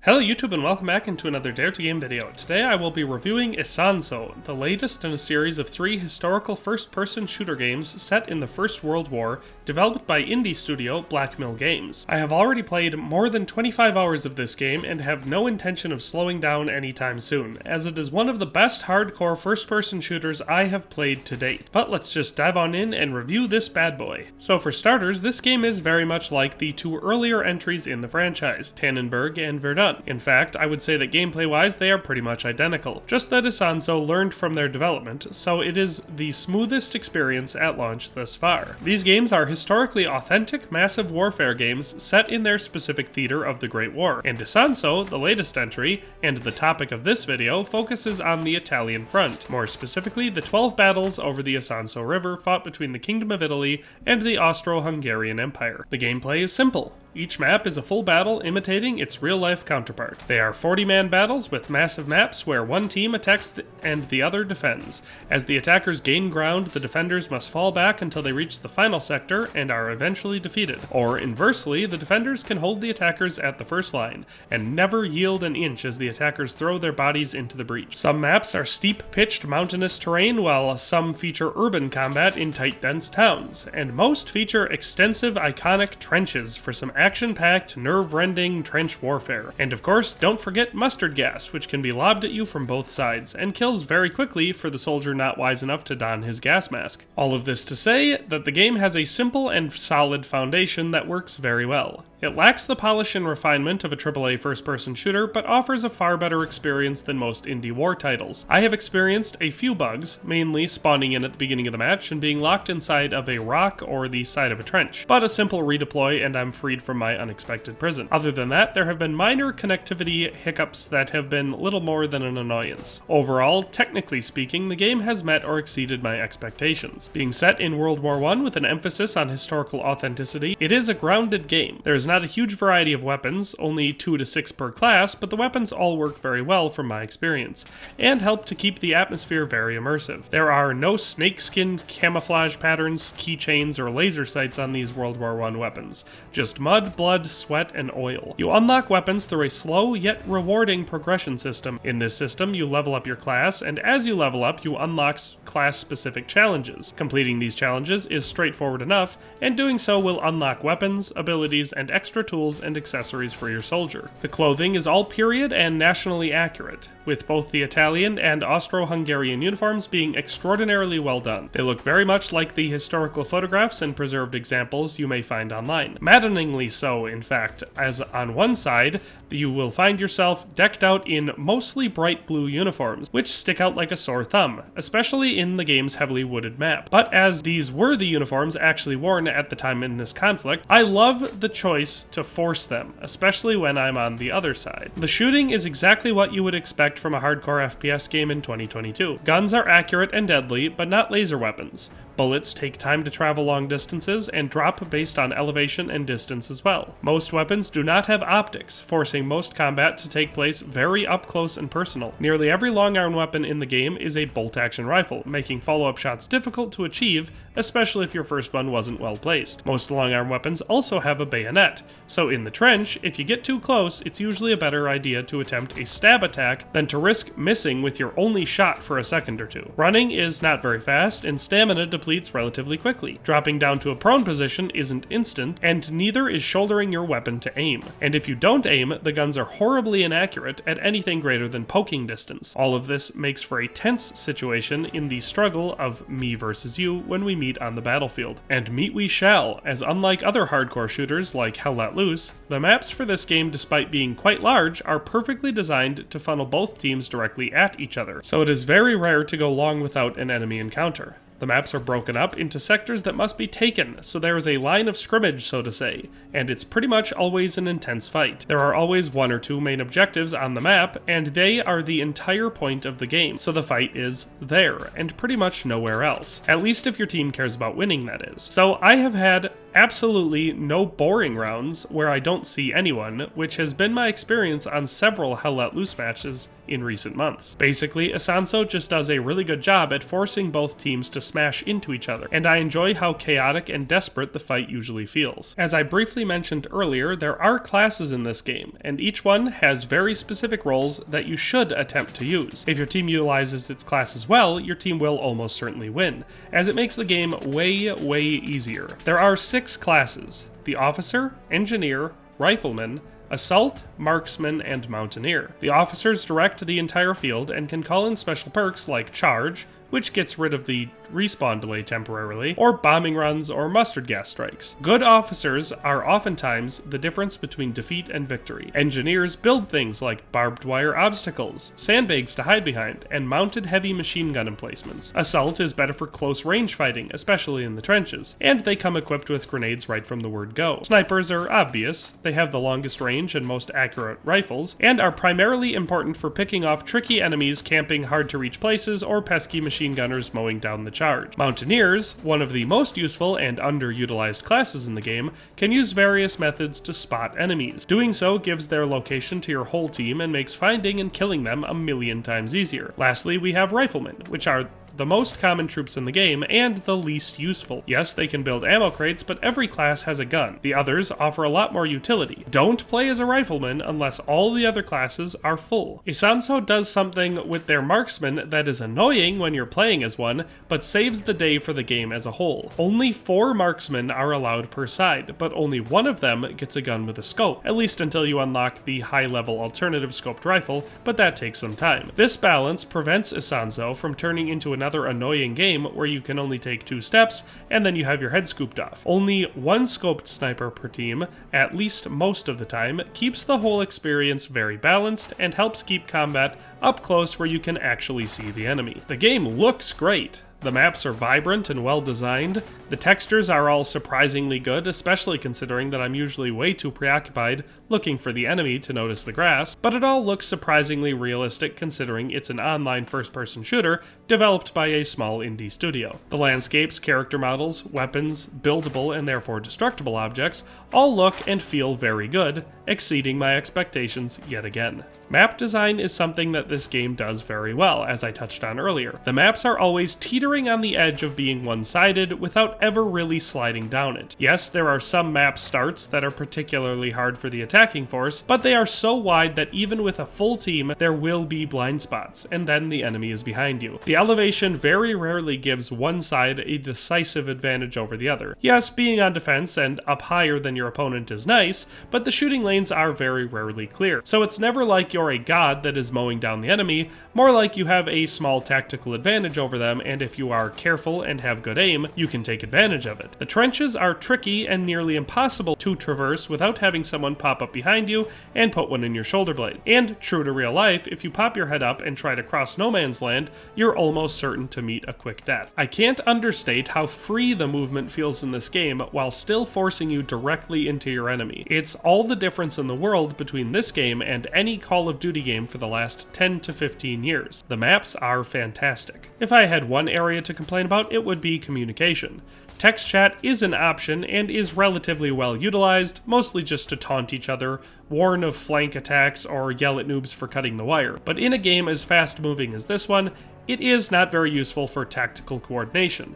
Hello YouTube and welcome back into another Dare to Game video. Today I will be reviewing Isonzo, the latest in a series of 3 historical first-person shooter games set in the First World War, developed by indie studio Blackmill Games. I have already played more than 25 hours of this game and have no intention of slowing down anytime soon, as it is one of the best hardcore first-person shooters I have played to date. But let's just dive on in and review this bad boy. So for starters, this game is very much like the 2 earlier entries in the franchise, Tannenberg and Verdun. In fact, I would say that gameplay-wise they are pretty much identical, just that Isonzo learned from their development, so it is the smoothest experience at launch thus far. These games are historically authentic, massive warfare games set in their specific theater of the Great War, and Isonzo, the latest entry, and the topic of this video, focuses on the Italian front, more specifically the 12 battles over the Isonzo River fought between the Kingdom of Italy and the Austro-Hungarian Empire. The gameplay is simple. Each map is a full battle imitating its real-life counterpart. They are 40-man battles with massive maps where one team attacks and the other defends. As the attackers gain ground, the defenders must fall back until they reach the final sector and are eventually defeated. Or inversely, the defenders can hold the attackers at the first line and never yield an inch as the attackers throw their bodies into the breach. Some maps are steep, pitched, mountainous terrain, while some feature urban combat in tight, dense towns, and most feature extensive, iconic trenches for some action-packed, nerve-rending trench warfare. And of course, don't forget mustard gas, which can be lobbed at you from both sides, and kills very quickly for the soldier not wise enough to don his gas mask. All of this to say that the game has a simple and solid foundation that works very well. It lacks the polish and refinement of a AAA first-person shooter, but offers a far better experience than most indie war titles. I have experienced a few bugs, mainly spawning in at the beginning of the match and being locked inside of a rock or the side of a trench, but a simple redeploy and I'm freed from my unexpected prison. Other than that, there have been minor connectivity hiccups that have been little more than an annoyance. Overall, technically speaking, the game has met or exceeded my expectations. Being set in World War I with an emphasis on historical authenticity, it is a grounded game. There is not a huge variety of weapons, only 2 to 6 per class, but the weapons all work very well from my experience, and help to keep the atmosphere very immersive. There are no snakeskin camouflage patterns, keychains, or laser sights on these World War I weapons, just mud, blood, sweat, and oil. You unlock weapons through a slow yet rewarding progression system. In this system, you level up your class, and as you level up, you unlock class-specific challenges. Completing these challenges is straightforward enough, and doing so will unlock weapons, abilities, and extra tools and accessories for your soldier. The clothing is all period and nationally accurate, with both the Italian and Austro-Hungarian uniforms being extraordinarily well done. They look very much like the historical photographs and preserved examples you may find online. Maddeningly so, in fact, as on one side, you will find yourself decked out in mostly bright blue uniforms, which stick out like a sore thumb, especially in the game's heavily wooded map. But as these were the uniforms actually worn at the time in this conflict, I love the choice to force them, especially when I'm on the other side. The shooting is exactly what you would expect from a hardcore FPS game in 2022. Guns are accurate and deadly, but not laser weapons. Bullets take time to travel long distances and drop based on elevation and distance as well. Most weapons do not have optics, forcing most combat to take place very up close and personal. Nearly every long-arm weapon in the game is a bolt-action rifle, making follow-up shots difficult to achieve, especially if your first one wasn't well placed. Most long-arm weapons also have a bayonet, so in the trench, if you get too close, it's usually a better idea to attempt a stab attack than to risk missing with your only shot for a second or two. Running is not very fast, and stamina depletes relatively quickly. Dropping down to a prone position isn't instant, and neither is shouldering your weapon to aim. And if you don't aim, the guns are horribly inaccurate at anything greater than poking distance. All of this makes for a tense situation in the struggle of me versus you when we meet on the battlefield. And meet we shall, as unlike other hardcore shooters like Hell Let Loose, the maps for this game, despite being quite large, are perfectly designed to funnel both teams directly at each other, so it is very rare to go long without an enemy encounter. The maps are broken up into sectors that must be taken, so there is a line of scrimmage, so to say, and it's pretty much always an intense fight. There are always 1 or 2 main objectives on the map, and they are the entire point of the game, so the fight is there, and pretty much nowhere else. At least if your team cares about winning, that is. So I have had absolutely no boring rounds where I don't see anyone, which has been my experience on several Hell Let Loose matches in recent months. Basically, Isonzo just does a really good job at forcing both teams to smash into each other, and I enjoy how chaotic and desperate the fight usually feels. As I briefly mentioned earlier, there are classes in this game, and each one has very specific roles that you should attempt to use. If your team utilizes its classes well, your team will almost certainly win, as it makes the game way easier. There are 6 classes: the Officer, Engineer, Rifleman, Assault, Marksman, and Mountaineer. The officers direct the entire field and can call in special perks like Charge, which gets rid of the respawn delay temporarily, or bombing runs or mustard gas strikes. Good officers are oftentimes the difference between defeat and victory. Engineers build things like barbed wire obstacles, sandbags to hide behind, and mounted heavy machine gun emplacements. Assault is better for close range fighting, especially in the trenches, and they come equipped with grenades right from the word go. Snipers are obvious. They have the longest range and most accurate rifles, and are primarily important for picking off tricky enemies camping hard to reach places or pesky machine gunners mowing down the charge. Mountaineers, one of the most useful and underutilized classes in the game, can use various methods to spot enemies. Doing so gives their location to your whole team and makes finding and killing them a million times easier. Lastly, we have riflemen, which are the most common troops in the game, and the least useful. Yes, they can build ammo crates, but every class has a gun. The others offer a lot more utility. Don't play as a rifleman unless all the other classes are full. Isonzo does something with their marksman that is annoying when you're playing as one, but saves the day for the game as a whole. Only 4 marksmen are allowed per side, but only one of them gets a gun with a scope, at least until you unlock the high-level alternative scoped rifle, but that takes some time. This balance prevents Isonzo from turning into another annoying game where you can only take 2 steps and then you have your head scooped off. Only 1 scoped sniper per team, at least most of the time, keeps the whole experience very balanced and helps keep combat up close where you can actually see the enemy. The game looks great. The maps are vibrant and well designed. The textures are all surprisingly good, especially considering that I'm usually way too preoccupied looking for the enemy to notice the grass, but it all looks surprisingly realistic considering it's an online first-person shooter developed by a small indie studio. The landscapes, character models, weapons, buildable and therefore destructible objects all look and feel very good, exceeding my expectations yet again. Map design is something that this game does very well, as I touched on earlier. The maps are always teetering on the edge of being one-sided without ever really sliding down it. Yes, there are some map starts that are particularly hard for the attacking force, but they are so wide that even with a full team, there will be blind spots, and then the enemy is behind you. The elevation very rarely gives one side a decisive advantage over the other. Yes, being on defense and up higher than your opponent is nice, but the shooting lanes are very rarely clear, so it's never like you're a god that is mowing down the enemy, more like you have a small tactical advantage over them, and if you are careful and have good aim, you can take advantage of it. The trenches are tricky and nearly impossible to traverse without having someone pop up behind you and put one in your shoulder blade. And true to real life, if you pop your head up and try to cross no man's land, you're almost certain to meet a quick death. I can't understate how free the movement feels in this game while still forcing you directly into your enemy. It's all the difference in the world between this game and any Call of Duty game for the last 10 to 15 years. The maps are fantastic. If I had one area to complain about, it would be communication. Text chat is an option and is relatively well utilized, mostly just to taunt each other, warn of flank attacks, or yell at noobs for cutting the wire. But in a game as fast moving as this one, it is not very useful for tactical coordination.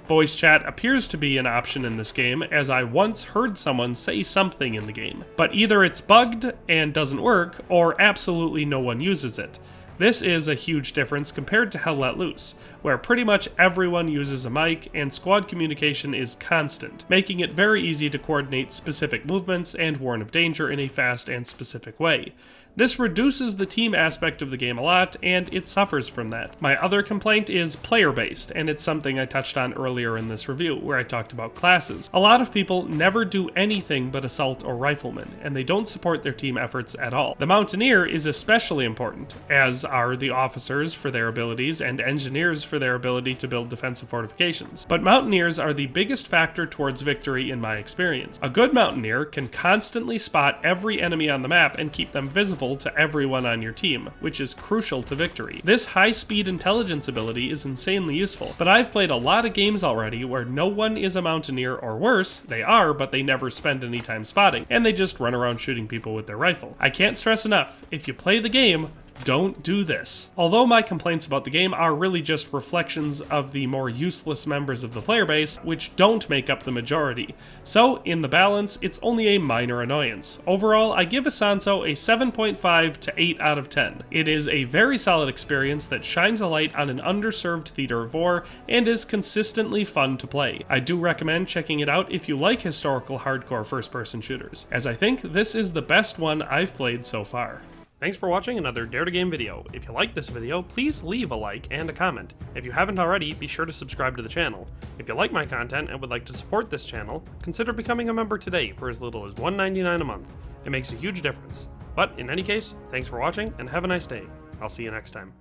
Voice chat appears to be an option in this game, as I once heard someone say something in the game. But either it's bugged and doesn't work, or absolutely no one uses it. This is a huge difference compared to Hell Let Loose, where pretty much everyone uses a mic and squad communication is constant, making it very easy to coordinate specific movements and warn of danger in a fast and specific way. This reduces the team aspect of the game a lot, and it suffers from that. My other complaint is player-based, and it's something I touched on earlier in this review, where I talked about classes. A lot of people never do anything but assault or rifleman, and they don't support their team efforts at all. The Mountaineer is especially important, as are the officers for their abilities and engineers for their ability to build defensive fortifications. But Mountaineers are the biggest factor towards victory in my experience. A good Mountaineer can constantly spot every enemy on the map and keep them visible to everyone on your team, which is crucial to victory. This high-speed intelligence ability is insanely useful, but I've played a lot of games already where no one is a Mountaineer, or worse, they are, but they never spend any time spotting, and they just run around shooting people with their rifle. I can't stress enough, if you play the game, Don't do this. Although my complaints about the game are really just reflections of the more useless members of the player base, which don't make up the majority. So, in the balance, it's only a minor annoyance. Overall, I give Isonzo a 7.5 to 8 out of 10. It is a very solid experience that shines a light on an underserved theater of war and is consistently fun to play. I do recommend checking it out if you like historical hardcore first-person shooters, as I think this is the best one I've played so far. Thanks for watching another Dare to Game video. If you liked this video, please leave a like and a comment. If you haven't already, be sure to subscribe to the channel. If you like my content and would like to support this channel, consider becoming a member today for as little as $1.99 a month. It makes a huge difference. But in any case, thanks for watching and have a nice day. I'll see you next time.